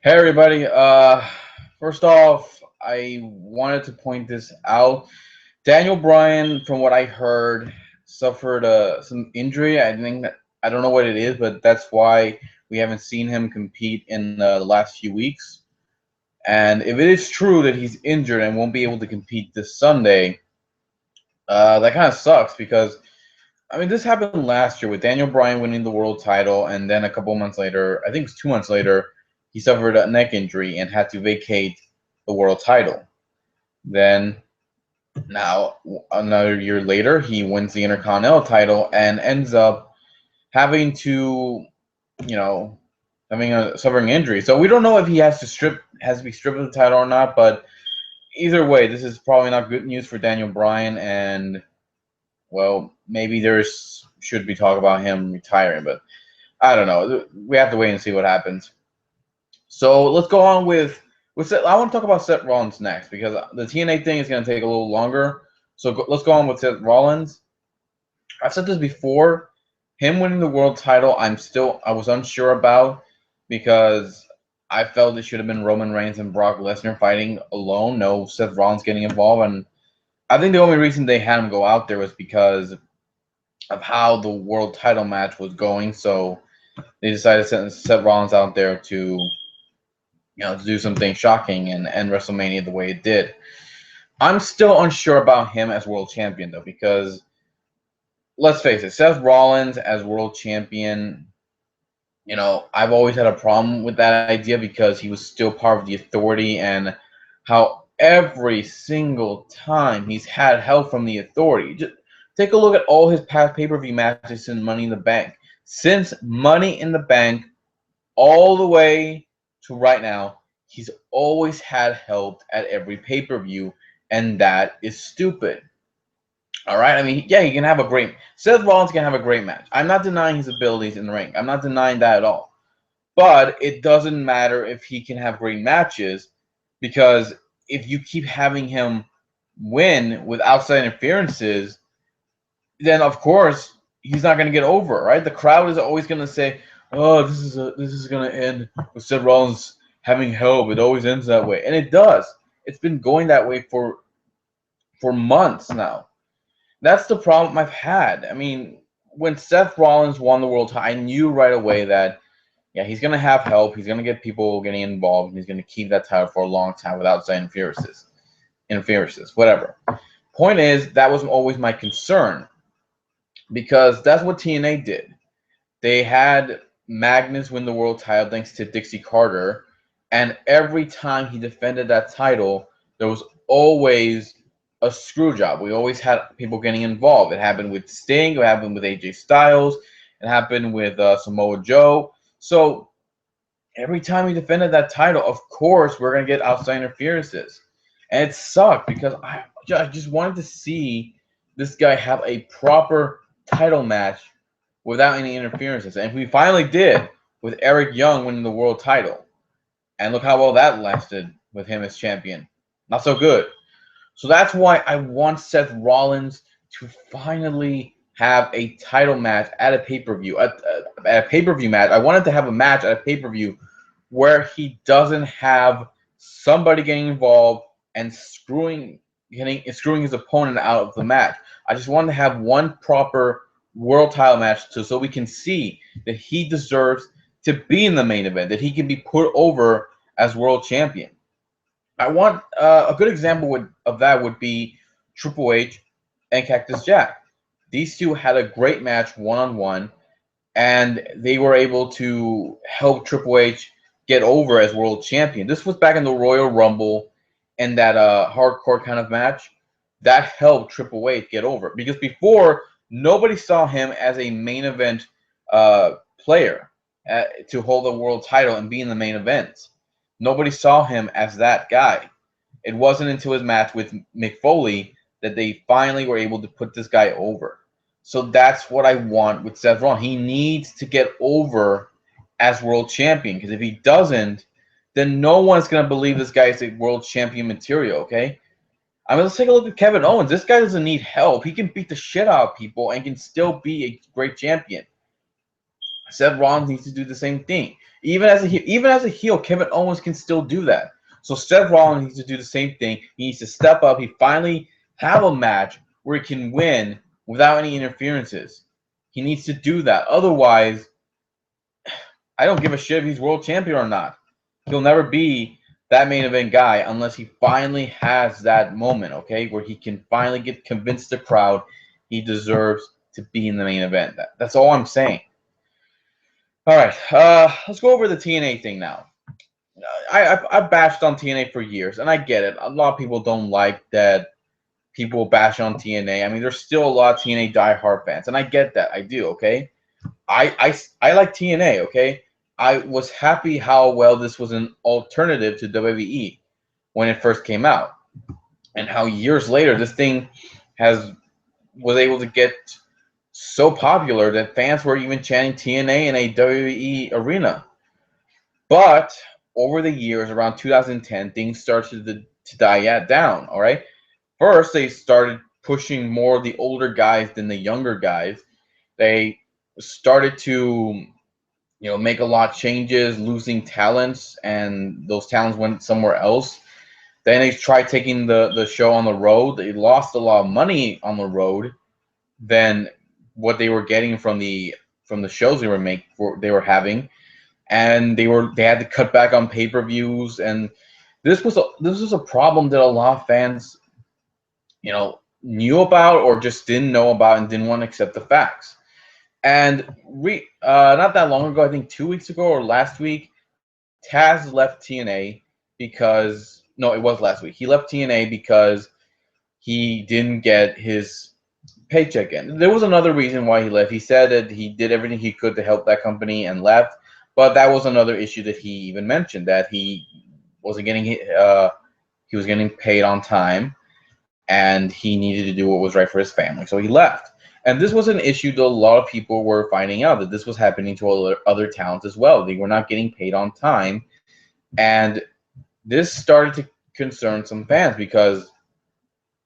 Hey everybody. First off, I wanted to point this out. Daniel Bryan, from what I heard, suffered some injury. I don't know what it is, but that's why we haven't seen him compete in the last few weeks. And if it is true that he's injured and won't be able to compete this Sunday, that kind of sucks because I mean this happened last year with Daniel Bryan winning the world title, and then a couple months later, I think it was 2 months later, he suffered a neck injury and had to vacate the world title. Then now another year later, he wins the Intercontinental title and ends up having to, you know, having a suffering injury. So we don't know if he has to be stripped of the title or not. But either way, this is probably not good news for Daniel Bryan, and well, maybe there's should be talk about him retiring, but I don't know. We have to wait and see what happens. So let's go on with Seth. I want to talk about Seth Rollins next because the TNA thing is going to take a little longer. So let's go on with Seth Rollins. I've said this before. Him winning the world title, I was unsure about because I felt it should have been Roman Reigns and Brock Lesnar fighting alone. No Seth Rollins getting involved, and I think the only reason they had him go out there was because of how the world title match was going. So they decided to send Seth Rollins out there to do something shocking and end WrestleMania the way it did. I'm still unsure about him as world champion though, because let's face it, Seth Rollins as world champion, I've always had a problem with that idea because he was still part of the authority, and how every single time he's had help from the authority. Just take a look at all his past pay-per-view matches in Money in the Bank. Since Money in the Bank all the way to right now, he's always had help at every pay-per-view, and that is stupid. All right, I mean, yeah, he can have a great. Seth Rollins can have a great match. I'm not denying his abilities in the ring. I'm not denying that at all. But it doesn't matter if he can have great matches, because if you keep having him win with outside interferences, then of course he's not going to get over, right? The crowd is always going to say, "Oh, this is going to end with Seth Rollins having help." It always ends that way, and it does. It's been going that way for months now. That's the problem I've had. I mean, when Seth Rollins won the world title, I knew right away that yeah, he's gonna have help. He's gonna get people getting involved, and he's gonna keep that title for a long time without saying interferences, whatever. Point is, that was always my concern because that's what TNA did. They had Magnus win the world title thanks to Dixie Carter, and every time he defended that title, there was always a screw job. We always had people getting involved. It happened with Sting, it happened with AJ Styles, it happened with Samoa Joe. So every time he defended that title, of course, we're going to get outside interferences. And it sucked because I just wanted to see this guy have a proper title match without any interferences. And we finally did with Eric Young winning the world title. And look how well that lasted with him as champion. Not so good. So that's why I want Seth Rollins to finally have a title match at a pay-per-view. At a pay-per-view match. I wanted to have a match at a pay-per-view where he doesn't have somebody getting involved and screwing his opponent out of the match. I just wanted to have one proper world title match so we can see that he deserves to be in the main event, that he can be put over as world champion. I want a good example of that would be Triple H and Cactus Jack. These two had a great match one-on-one, and they were able to help Triple H get over as world champion. This was back in the Royal Rumble and that hardcore kind of match. That helped Triple H get over because before nobody saw him as a main event player to hold the world title and be in the main events. Nobody saw him as that guy. It wasn't until his match with Mick Foley that they finally were able to put this guy over. So that's what I want with Seth Rollins. He needs to get over as world champion because if he doesn't, then no one's going to believe this guy is a world champion material, okay? I mean, let's take a look at Kevin Owens. This guy doesn't need help. He can beat the shit out of people and can still be a great champion. Seth Rollins needs to do the same thing. Even as a heel, Kevin Owens can still do that. So Seth Rollins needs to do the same thing. He needs to step up. He finally have a match where he can win without any interferences. He needs to do that. Otherwise, I don't give a shit if he's world champion or not. He'll never be that main event guy unless he finally has that moment, okay, where he can finally get convinced the crowd he deserves to be in the main event. That's all I'm saying. All right, let's go over the TNA thing now. I've bashed on TNA for years, and I get it. A lot of people don't like that people bash on TNA. I mean, there's still a lot of TNA diehard fans, and I get that. I do, okay? I like TNA, okay? I was happy how well this was an alternative to WWE when it first came out, and how years later this thing was able to get so popular that fans were even chanting TNA in a WWE arena. But over the years, around 2010, things started to die down. All right. First, they started pushing more of the older guys than the younger guys. They started to, make a lot of changes, losing talents, and those talents went somewhere else. Then they tried taking the show on the road. They lost a lot of money on the road than what they were getting from the shows they were having, and they had to cut back on pay-per-views, and this was a problem that a lot of fans, knew about or just didn't know about and didn't want to accept the facts. And not that long ago, I think 2 weeks ago or last week, Tazz left TNA because no, it was last week. He left TNA because he didn't get his paycheck in. There was another reason why he left. He said that he did everything he could to help that company and left, but that was another issue that he even mentioned, that wasn't getting he was getting paid on time, and he needed to do what was right for his family, so he left. And this was an issue that a lot of people were finding out, that this was happening to other talents as well. They were not getting paid on time, and this started to concern some fans because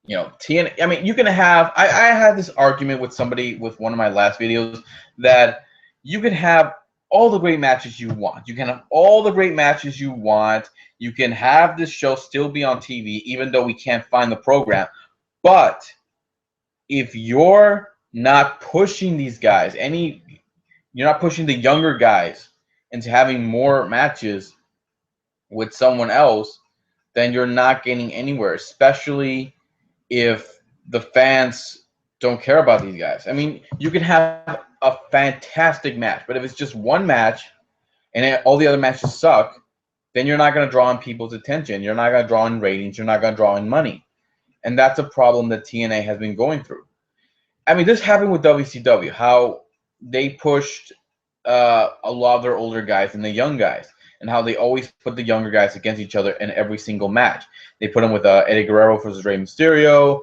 TNA. I mean, you can have. I had this argument with somebody with one of my last videos that you can have all the great matches you want. You can have all the great matches you want. You can have this show still be on TV, even though we can't find the program. But if you're not pushing these guys, you're not pushing the younger guys into having more matches with someone else, then you're not getting anywhere, especially if the fans don't care about these guys. I mean, you can have a fantastic match, but if it's just one match and all the other matches suck, then you're not going to draw in people's attention. You're not going to draw in ratings. You're not going to draw in money. And that's a problem that TNA has been going through. I mean, this happened with WCW, how they pushed a lot of their older guys and the young guys, and how they always put the younger guys against each other in every single match. They put them with Eddie Guerrero versus Rey Mysterio,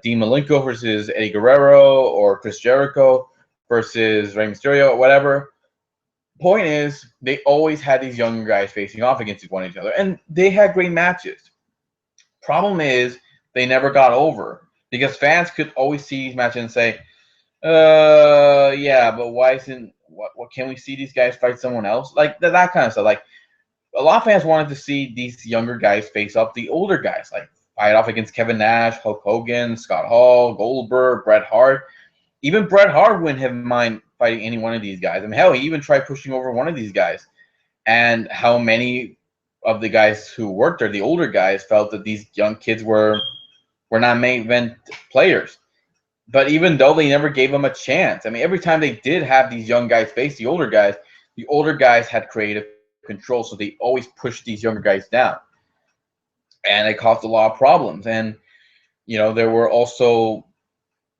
Dean Malenko versus Eddie Guerrero, or Chris Jericho versus Rey Mysterio, whatever. Point is, they always had these younger guys facing off against one another, and they had great matches. Problem is, they never got over, because fans could always see these matches and say, yeah, but why isn't what can we see these guys fight someone else? Like that kind of stuff. Like, a lot of fans wanted to see these younger guys face up the older guys, like fight off against Kevin Nash, Hulk Hogan, Scott Hall, Goldberg, Bret Hart. Even Bret Hart wouldn't have mind fighting any one of these guys. I mean, hell, he even tried pushing over one of these guys. And how many of the guys who worked there, the older guys, felt that these young kids were not main event players. But even though they never gave them a chance, I mean, every time they did have these young guys face the older guys had creative control, so they always pushed these younger guys down. And it caused a lot of problems. And, there were also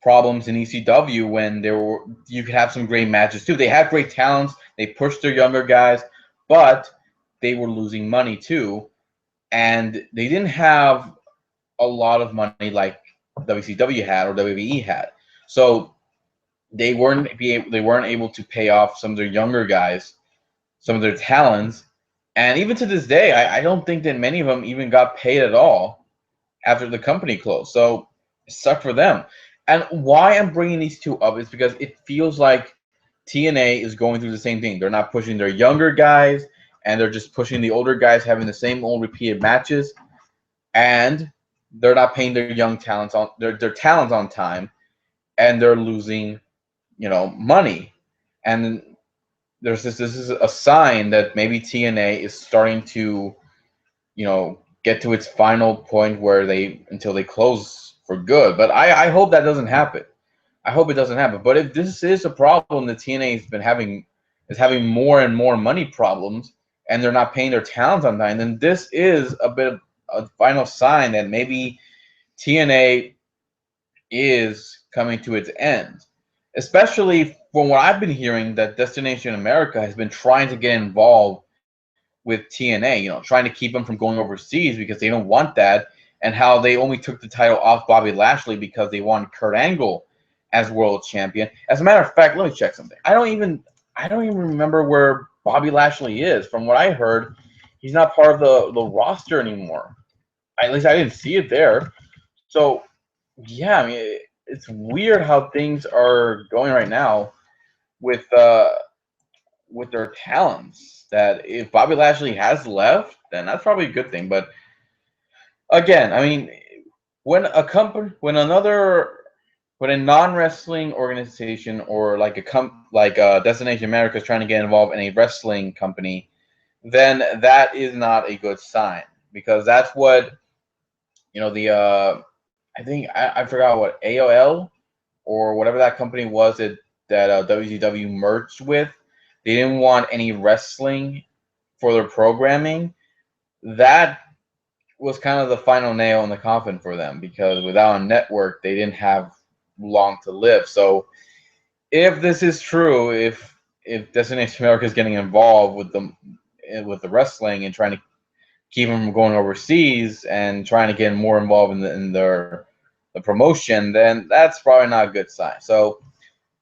problems in ECW when you could have some great matches too. They had great talents, they pushed their younger guys, but they were losing money too. And they didn't have a lot of money like WCW had or WWE had. So they weren't able to pay off some of their younger guys, some of their talents. And even to this day, I don't think that many of them even got paid at all after the company closed. So it sucked for them. And why I'm bringing these two up is because it feels like TNA is going through the same thing. They're not pushing their younger guys, and they're just pushing the older guys, having the same old repeated matches, and they're not paying their young talents on their talents on time, and they're losing, money. And this is a sign that maybe TNA is starting to, get to its final point where until they close for good. But I hope that doesn't happen. I hope it doesn't happen. But if this is a problem that TNA has been having more and more money problems, and they're not paying their talents on time, then this is a bit of a final sign that maybe TNA is coming to its end. Especially from what I've been hearing, that Destination America has been trying to get involved with TNA, trying to keep them from going overseas because they don't want that, and how they only took the title off Bobby Lashley because they wanted Kurt Angle as world champion. As a matter of fact, let me check something. I don't even remember where Bobby Lashley is. From what I heard, he's not part of the roster anymore. At least I didn't see it there. So yeah, I mean, it's weird how things are going right now with their talents. That if Bobby Lashley has left, then that's probably a good thing. But again, I mean, when a non-wrestling organization, or like Destination America, is trying to get involved in a wrestling company, then that is not a good sign, because that's what the I think I forgot what AOL or whatever that company was that WCW merged with. They didn't want any wrestling for their programming. That was kind of the final nail in the coffin for them, because without a network, they didn't have long to live. So if this is true, if Destination America is getting involved with the wrestling and trying to keep them from going overseas and trying to get more involved in the promotion, then that's probably not a good sign. So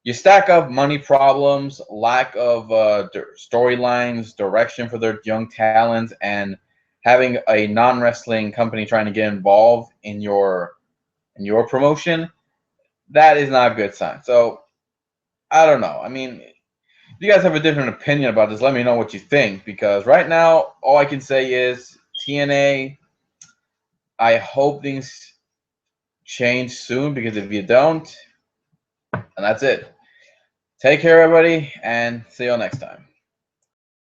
you stack up money problems, lack of storylines, direction for their young talents, and having a non-wrestling company trying to get involved in your promotion. That is not a good sign. So I don't know. I mean, if you guys have a different opinion about this, let me know what you think, because right now all I can say is TNA, I hope things change soon, because if you don't, and that's it. Take care, everybody, and see you all next time.